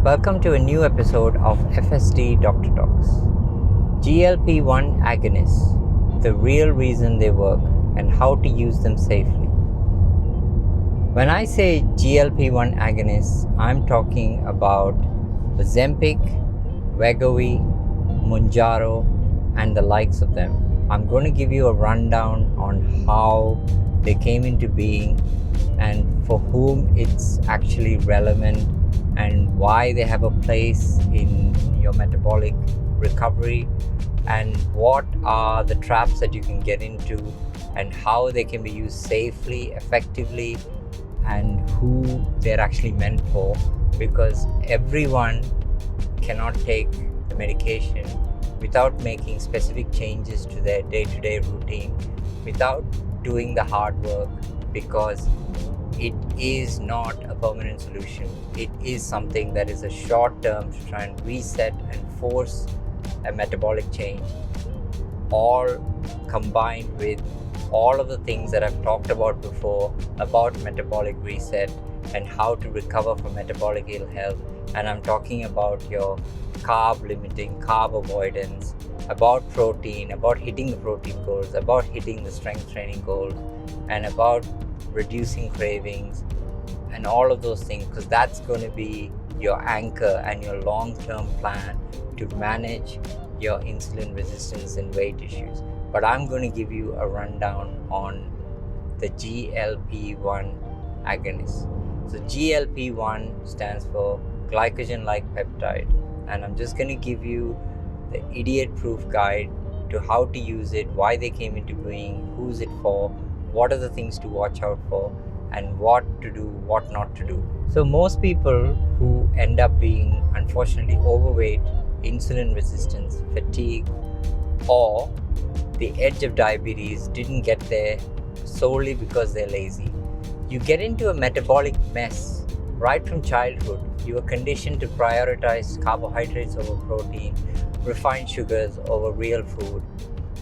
Welcome to a new episode of FSD Doctor Talks. GLP-1 agonists, the real reason they work and how to use them safely. When I say GLP-1 agonists, I'm talking about Ozempic, Wegovy, Mounjaro, and the likes of them. I'm going to give you a rundown on how they came into being and for whom it's actually relevant and why they have a place in your metabolic recovery and what are the traps that you can get into and how they can be used safely, effectively, and who they're actually meant for, because everyone cannot take the medication without making specific changes to their day-to-day routine, without doing the hard work, because it is not a permanent solution. It is something that is a short term to try and reset and force a metabolic change, all combined with all of the things that I've talked about before about metabolic reset and how to recover from metabolic ill health. And I'm talking about your carb limiting, carb avoidance, about protein, about hitting the protein goals, about hitting the strength training goals, and about reducing cravings and all of those things, because that's going to be your anchor and your long-term plan to manage your insulin resistance and weight issues. But I'm going to give you a rundown on the GLP-1 agonist. So GLP-1 stands for glycogen-like peptide, and I'm just going to give you the idiot-proof guide to how to use it, why they came into being, who's it for, what are the things to watch out for, and what to do, what not to do. So most people who end up being unfortunately overweight, insulin resistance, fatigue, or the edge of diabetes didn't get there solely because they're lazy. You get into a metabolic mess right from childhood. You are conditioned to prioritize carbohydrates over protein, refined sugars over real food,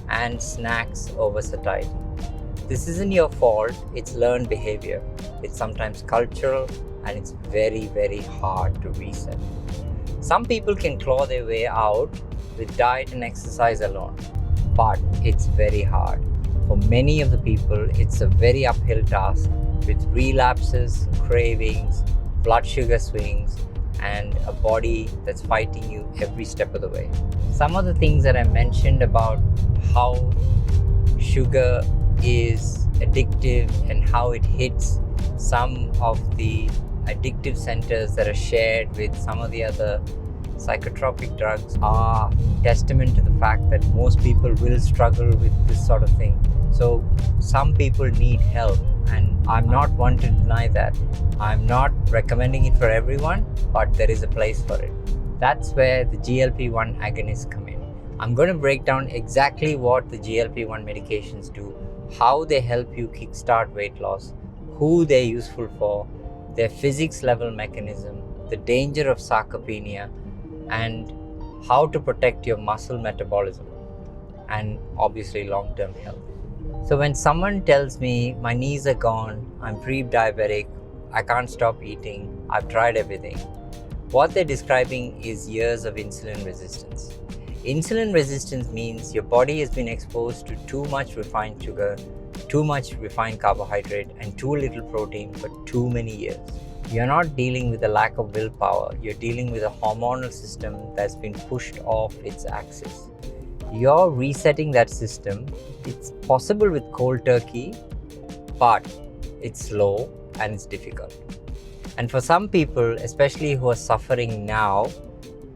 and snacks over satiety. This isn't your fault, it's learned behavior. It's sometimes cultural, and it's very, very hard to reset. Some people can claw their way out with diet and exercise alone, but it's very hard. For many of the people, it's a very uphill task with relapses, cravings, blood sugar swings, and a body that's fighting you every step of the way. Some of the things that I mentioned about how sugar is addictive and how it hits some of the addictive centers that are shared with some of the other psychotropic drugs are testament to the fact that most people will struggle with this sort of thing. So some people need help, and I'm not one to deny that. I'm not recommending it for everyone, but there is a place for it. That's where the GLP-1 agonists come in. I'm going to break down exactly what the GLP-1 medications do, how they help you kickstart weight loss, who they're useful for, their physics level mechanism, the danger of sarcopenia, and how to protect your muscle metabolism, and obviously long-term health. So when someone tells me my knees are gone, I'm pre-diabetic, I can't stop eating, I've tried everything, what they're describing is years of insulin resistance. Insulin resistance means your body has been exposed to too much refined sugar, too much refined carbohydrate, and too little protein for too many years. You're not dealing with a lack of willpower, you're dealing with a hormonal system that's been pushed off its axis. You're resetting that system. It's possible with cold turkey, but it's slow and it's difficult. And for some people, especially who are suffering now,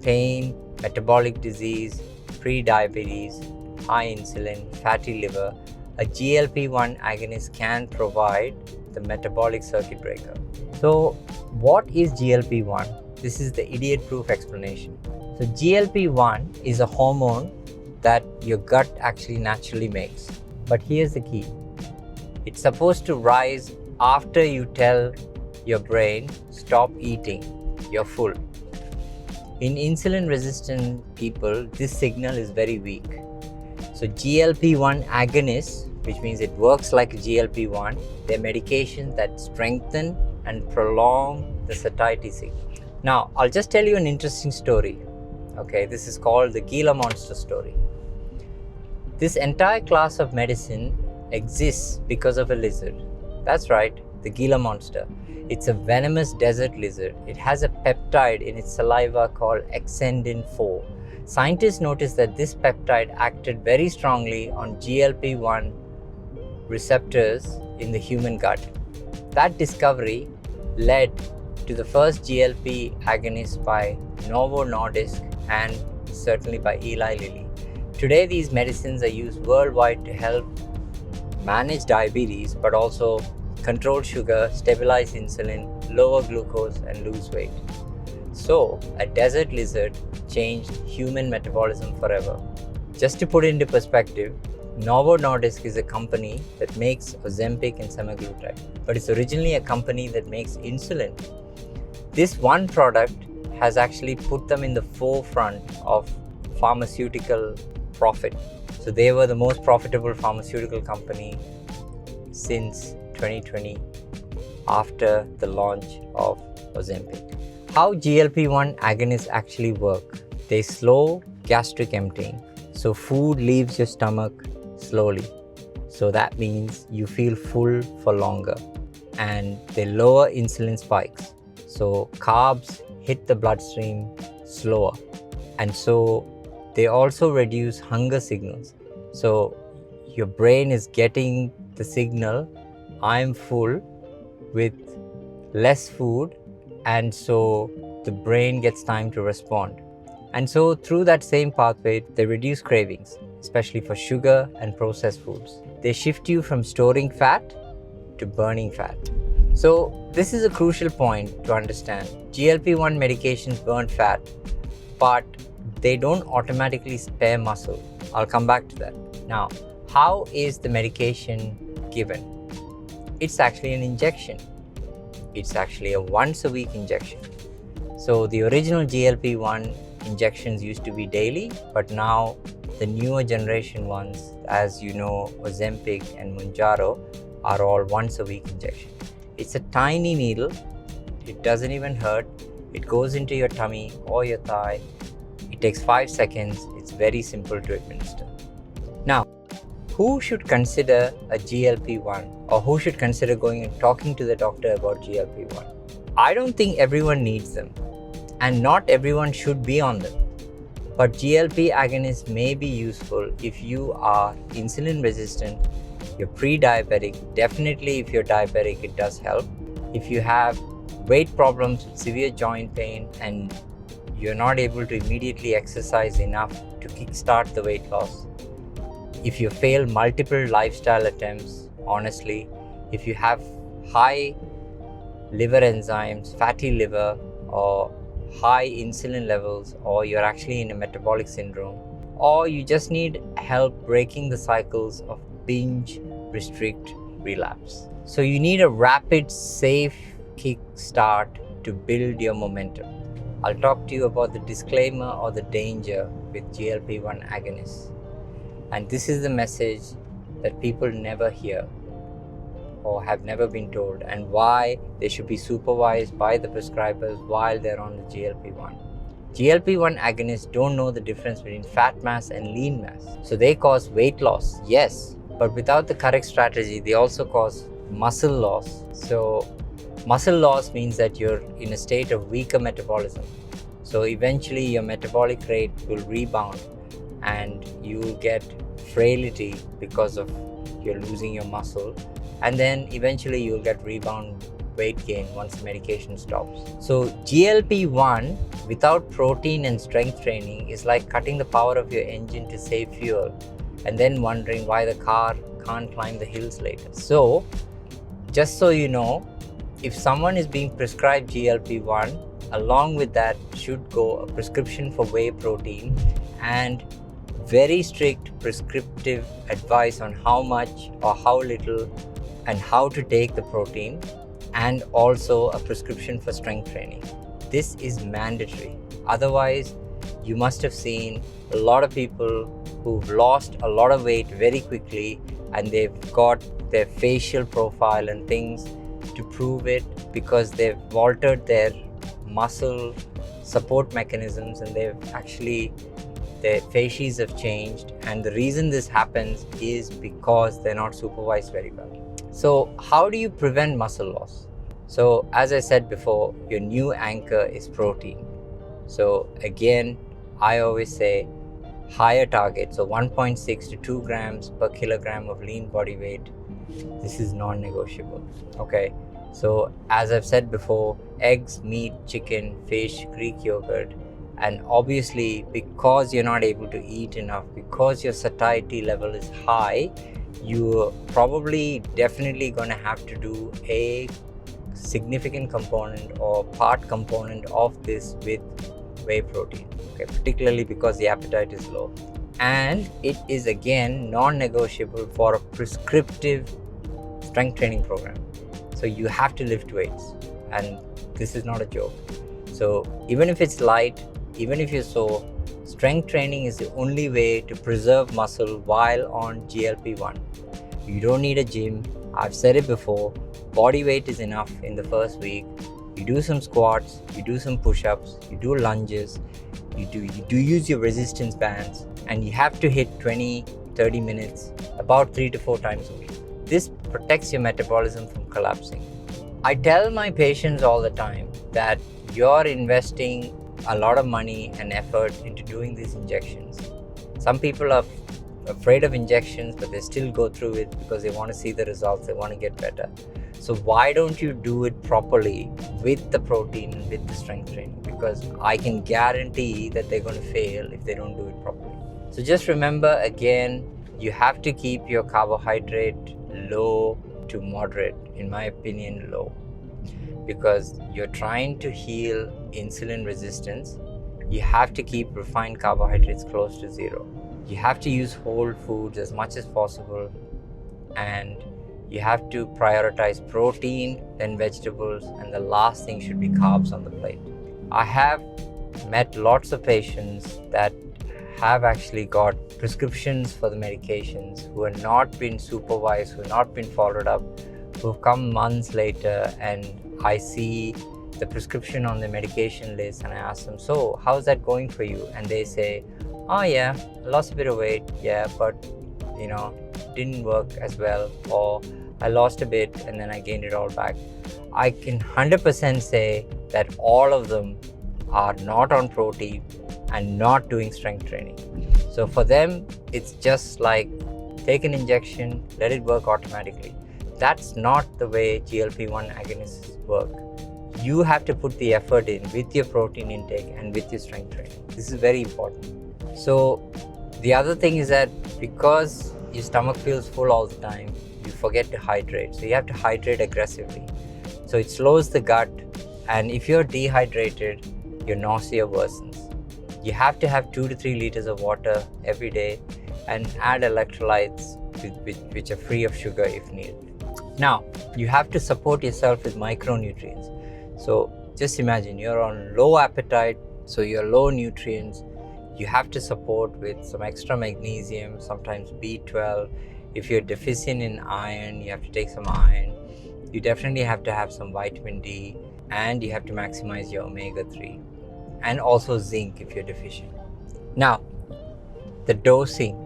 pain, metabolic disease, pre-diabetes, high insulin, fatty liver, a GLP-1 agonist can provide the metabolic circuit breaker. So what is GLP-1? This is the idiot-proof explanation. So GLP-1 is a hormone that your gut actually naturally makes. But here's the key. It's supposed to rise after you tell your brain, stop eating, you're full. In insulin-resistant people, this signal is very weak. So GLP-1 agonists, which means it works like a GLP-1, they're medications that strengthen and prolong the satiety signal. Now, I'll just tell you an interesting story. Okay, this is called the Gila monster story. This entire class of medicine exists because of a lizard. That's right, the Gila monster. It's a venomous desert lizard. It has a peptide in its saliva called exendin 4. Scientists noticed that this peptide acted very strongly on GLP-1 receptors in the human gut. That discovery led to the first GLP agonist by Novo Nordisk and certainly by Eli Lilly. Today, these medicines are used worldwide to help manage diabetes, but also control sugar, stabilize insulin, lower glucose, and lose weight. So, a desert lizard changed human metabolism forever. Just to put it into perspective, Novo Nordisk is a company that makes Ozempic and semaglutide, but it's originally a company that makes insulin. This one product has actually put them in the forefront of pharmaceutical profit. So they were the most profitable pharmaceutical company since 2020 after the launch of Ozempic. How GLP-1 agonists actually work? They slow gastric emptying. So food leaves your stomach slowly. So that means you feel full for longer. And they lower insulin spikes. So carbs hit the bloodstream slower. And so they also reduce hunger signals. So your brain is getting the signal, I'm full, with less food, and so the brain gets time to respond. And so through that same pathway, they reduce cravings, especially for sugar and processed foods. They shift you from storing fat to burning fat. So this is a crucial point to understand. GLP-1 medications burn fat, but they don't automatically spare muscle. I'll come back to that. Now, how is the medication given? It's actually an injection. It's actually a once-a-week injection. So the original GLP-1 injections used to be daily, but now the newer generation ones, as you know, Ozempic and Mounjaro, are all once-a-week injections. It's a tiny needle. It doesn't even hurt. It goes into your tummy or your thigh. It takes 5 seconds. It's very simple to administer. Now, who should consider a GLP-1, or who should consider going and talking to the doctor about GLP-1? I don't think everyone needs them, and not everyone should be on them. But GLP agonists may be useful if you are insulin resistant, you're pre-diabetic. Definitely if you're diabetic, it does help. If you have weight problems with severe joint pain and you're not able to immediately exercise enough to kickstart the weight loss. If you fail multiple lifestyle attempts, honestly, if you have high liver enzymes, fatty liver, or high insulin levels, or you're actually in a metabolic syndrome, or you just need help breaking the cycles of binge, restrict, relapse. So you need a rapid, safe kickstart to build your momentum. I'll talk to you about the disclaimer or the danger with GLP-1 agonists. And this is the message that people never hear or have never been told, and why they should be supervised by the prescribers while they're on the GLP-1. GLP-1 agonists don't know the difference between fat mass and lean mass. So they cause weight loss, yes, but without the correct strategy, they also cause muscle loss. So muscle loss means that you're in a state of weaker metabolism. So eventually your metabolic rate will rebound and you will get frailty because of you're losing your muscle. And then eventually you'll get rebound weight gain once the medication stops. So GLP-1 without protein and strength training is like cutting the power of your engine to save fuel and then wondering why the car can't climb the hills later. So just so you know, if someone is being prescribed GLP-1, along with that should go a prescription for whey protein and very strict prescriptive advice on how much or how little and how to take the protein, and also a prescription for strength training. This is mandatory. Otherwise, you must have seen a lot of people who've lost a lot of weight very quickly and they've got their facial profile and things to prove it because they've altered their muscle support mechanisms, and their fascies have changed, and the reason this happens is because they're not supervised very well. So how do you prevent muscle loss? So as I said before, your new anchor is protein. So again, I always say higher target, so 1.6 to 2 grams per kilogram of lean body weight. This is non-negotiable. Okay, so as I've said before, eggs, meat, chicken, fish, Greek yogurt, and obviously because you're not able to eat enough, because your satiety level is high, you're probably definitely going to have to do a significant component or part component of this with whey protein, okay, particularly because the appetite is low. And it is again non-negotiable for a prescriptive strength training program. So you have to lift weights, and this is not a joke. So even if it's light, even if you're sore, strength training is the only way to preserve muscle while on GLP-1. You don't need a gym. I've said it before, body weight is enough in the first week. You do some squats, you do some push-ups, you do lunges, you do use your resistance bands, and you have to hit 20-30 minutes about 3 to 4 times a week. This protects your metabolism from collapsing. I tell my patients all the time that you're investing a lot of money and effort into doing these injections. Some people are afraid of injections, but they still go through it because they want to see the results, they want to get better. So why don't you do it properly with the protein and with the strength training? Because I can guarantee that they're going to fail if they don't do it properly. So just remember, again, you have to keep your carbohydrate low to moderate, in my opinion low, because you're trying to heal insulin resistance. You have to keep refined carbohydrates close to zero. You have to use whole foods as much as possible, and you have to prioritize protein, then vegetables, and the last thing should be carbs on the plate. I have met lots of patients that have actually got prescriptions for the medications who have not been supervised, who have not been followed up, who have come months later, and I see the prescription on the medication list and I ask them, so how's that going for you? And they say, oh yeah, I lost a bit of weight, yeah, but didn't work as well, or I lost a bit and then I gained it all back. I can 100% say that all of them are not on protein and not doing strength training. So for them, it's just like take an injection, let it work automatically. That's not the way GLP-1 agonists work. You have to put the effort in with your protein intake and with your strength training. This is very important. So the other thing is that because your stomach feels full all the time, you forget to hydrate. So you have to hydrate aggressively. So it slows the gut, and if you're dehydrated, your nausea worsens. You have to have 2 to 3 liters of water every day and add electrolytes which are free of sugar if needed. Now, you have to support yourself with micronutrients. So just imagine you're on low appetite, so you're low nutrients. You have to support with some extra magnesium, sometimes B12. If you're deficient in iron, you have to take some iron. You definitely have to have some vitamin D, and you have to maximize your omega-3, and also zinc if you're deficient. Now, the dosing,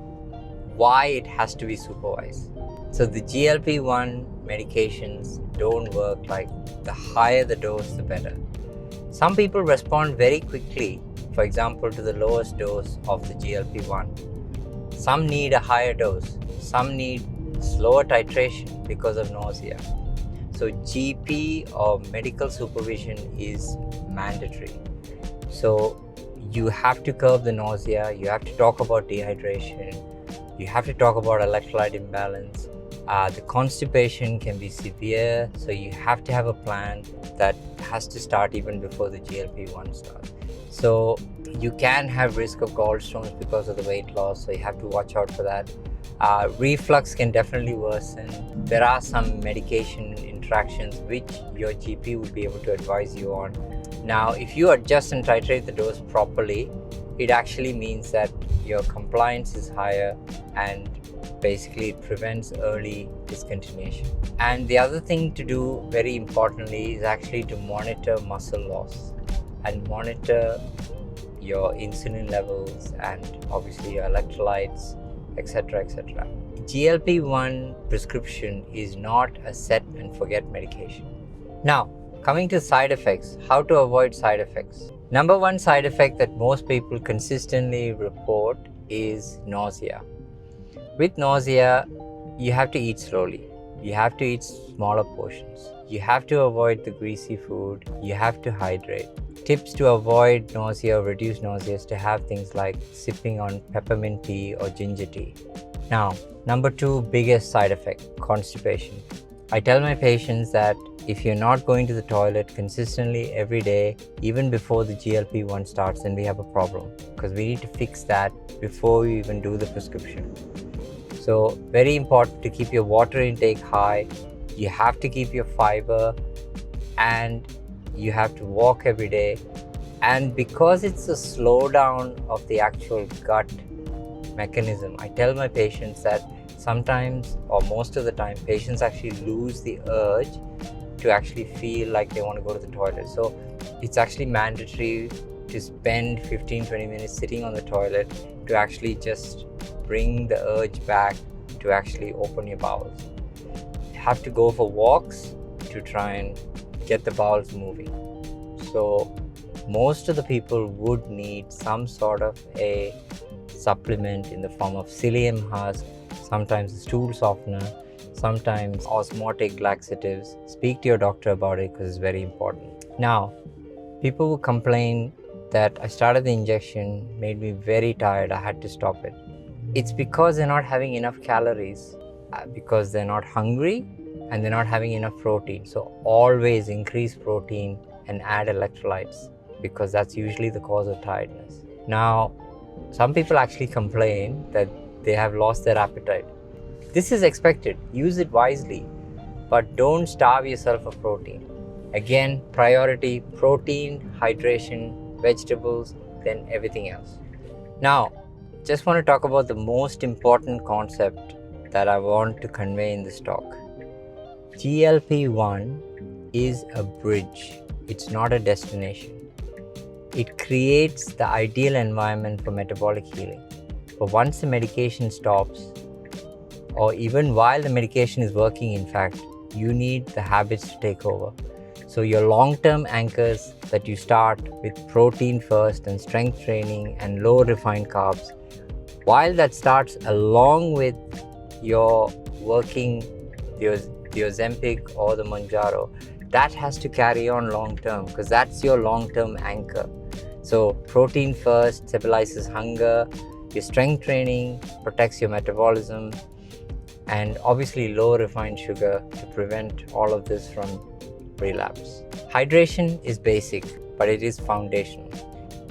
why it has to be supervised. So the GLP-1 medications don't work like the higher the dose, the better. Some people respond very quickly, for example, to the lowest dose of the GLP-1. Some need a higher dose. Some need slower titration because of nausea. So GP or medical supervision is mandatory. So you have to curb the nausea, you have to talk about dehydration, you have to talk about electrolyte imbalance. The constipation can be severe, so you have to have a plan that has to start even before the GLP-1 starts. So you can have risk of gallstones because of the weight loss, so you have to watch out for that. Reflux can definitely worsen. There are some medication interactions which your GP would be able to advise you on. Now, if you adjust and titrate the dose properly, it actually means that your compliance is higher, and basically it prevents early discontinuation. And the other thing to do very importantly is actually to monitor muscle loss. and monitor your insulin levels and obviously your electrolytes, etc. etc. GLP-1 prescription is not a set and forget medication. Now, coming to side effects, how to avoid side effects. Number one side effect that most people consistently report is nausea. With nausea, you have to eat slowly. You have to eat smaller portions. You have to avoid the greasy food. You have to hydrate. Tips to avoid nausea or reduce nausea is to have things like sipping on peppermint tea or ginger tea. Now, number two biggest side effect, constipation. I tell my patients that if you're not going to the toilet consistently every day, even before the GLP-1 starts, then we have a problem, because we need to fix that before we even do the prescription. So very important to keep your water intake high. You have to keep your fiber, and you have to walk every day. And because it's a slowdown of the actual gut mechanism, I tell my patients that sometimes, or most of the time, patients actually lose the urge to actually feel like they want to go to the toilet. So it's actually mandatory to spend 15-20 minutes sitting on the toilet to actually just bring the urge back to actually open your bowels. You have to go for walks to try and get the bowels moving. So most of the people would need some sort of a supplement in the form of psyllium husk, sometimes a stool softener, sometimes osmotic laxatives. Speak to your doctor about it because it's very important. Now, people will complain that I started the injection, made me very tired, I had to stop it. It's because they're not having enough calories, because they're not hungry and they're not having enough protein. So always increase protein and add electrolytes, because that's usually the cause of tiredness. Now, some people actually complain that they have lost their appetite. This is expected. Use it wisely, but don't starve yourself of protein. Again, priority protein, hydration, vegetables, then everything else. Now, just want to talk about the most important concept that I want to convey in this talk. GLP-1 is a bridge. It's not a destination. It creates the ideal environment for metabolic healing. But once the medication stops, or even while the medication is working, in fact, you need the habits to take over. So your long-term anchors that you start with protein first and strength training and low refined carbs, while that starts along with your working the Ozempic or the Mounjaro, that has to carry on long-term, because that's your long-term anchor. So protein first stabilizes hunger, your strength training protects your metabolism, and obviously low refined sugar to prevent all of this from relapse. Hydration is basic, but it is foundational.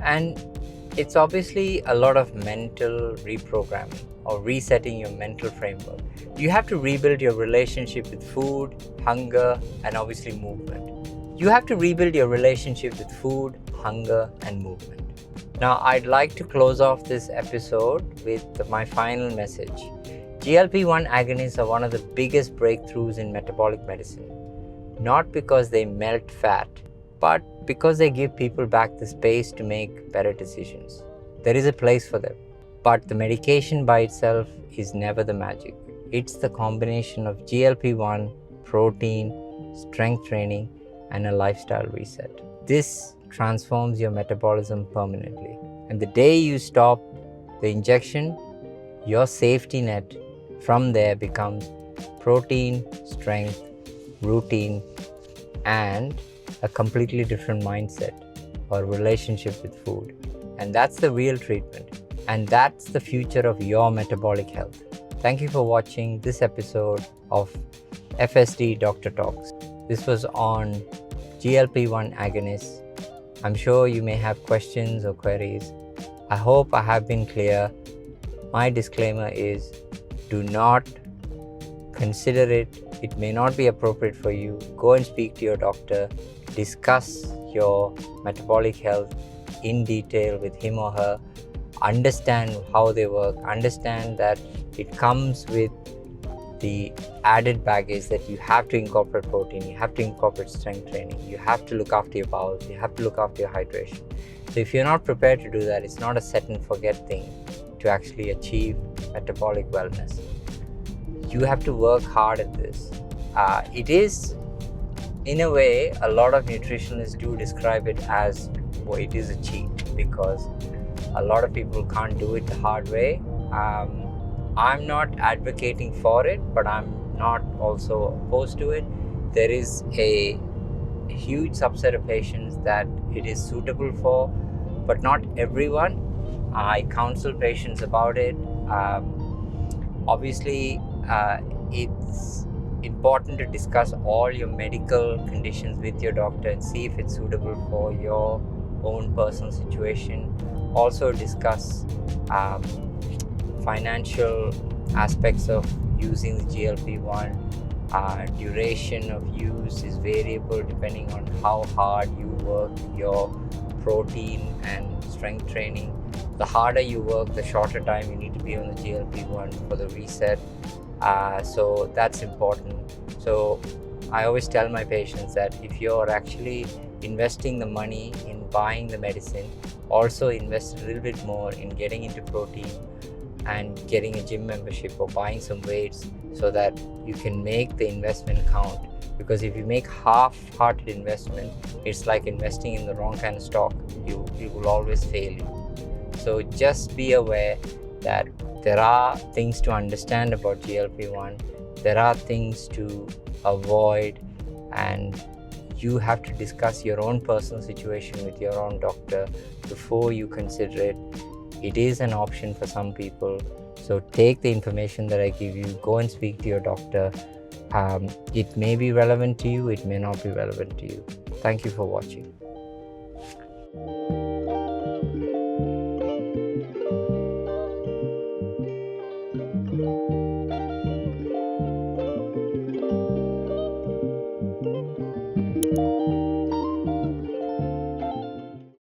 And it's obviously a lot of mental reprogramming or resetting your mental framework. You have to rebuild your relationship with food, hunger, and obviously movement. You have to rebuild your relationship with food, hunger, and movement. Now, I'd like to close off this episode with my final message. GLP-1 agonists are one of the biggest breakthroughs in metabolic medicine, not because they melt fat, but because they give people back the space to make better decisions. There is a place for them, but the medication by itself is never the magic. It's the combination of GLP-1, protein, strength training, and a lifestyle reset. This transforms your metabolism permanently. And the day you stop the injection, your safety net from there becomes protein, strength, routine, and a completely different mindset or relationship with food. And that's the real treatment. And that's the future of your metabolic health. Thank you for watching this episode of FSD Doctor Talks. This was on GLP-1 agonists. I'm sure you may have questions or queries. I hope I have been clear. My disclaimer is, do not consider it. It may not be appropriate for you. Go and speak to your doctor. Discuss your metabolic health in detail with him or her. Understand how they work. Understand that it comes with the added baggage that you have to incorporate protein, you have to incorporate strength training, you have to look after your bowels, you have to look after your hydration. So if you're not prepared to do that, it's not a set and forget thing to actually achieve metabolic wellness. You have to work hard at this. It is, in a way, a lot of nutritionists do describe it as, well, it is a cheat, because a lot of people can't do it the hard way. I'm not advocating for it, but I'm not also opposed to it. There is a huge subset of patients that it is suitable for, but not everyone. I counsel patients about it. Obviously, it's important to discuss all your medical conditions with your doctor and see if it's suitable for your own personal situation. Also discuss financial aspects of using the GLP-1. Duration of use is variable depending on how hard you work your protein and strength training. The harder you work, the shorter time you need to be on the GLP-1 for the reset. So that's important. So I always tell my patients that if you're actually investing the money in buying the medicine, also invest a little bit more in getting into protein and getting a gym membership or buying some weights, so that you can make the investment count. Because if you make half-hearted investment, it's like investing in the wrong kind of stock. You will always fail you. So just be aware that there are things to understand about GLP-1, there are things to avoid, and you have to discuss your own personal situation with your own doctor before you consider it. It is an option for some people, so take the information that I give you, go and speak to your doctor. It may be relevant to you, it may not be relevant to you. Thank you for watching.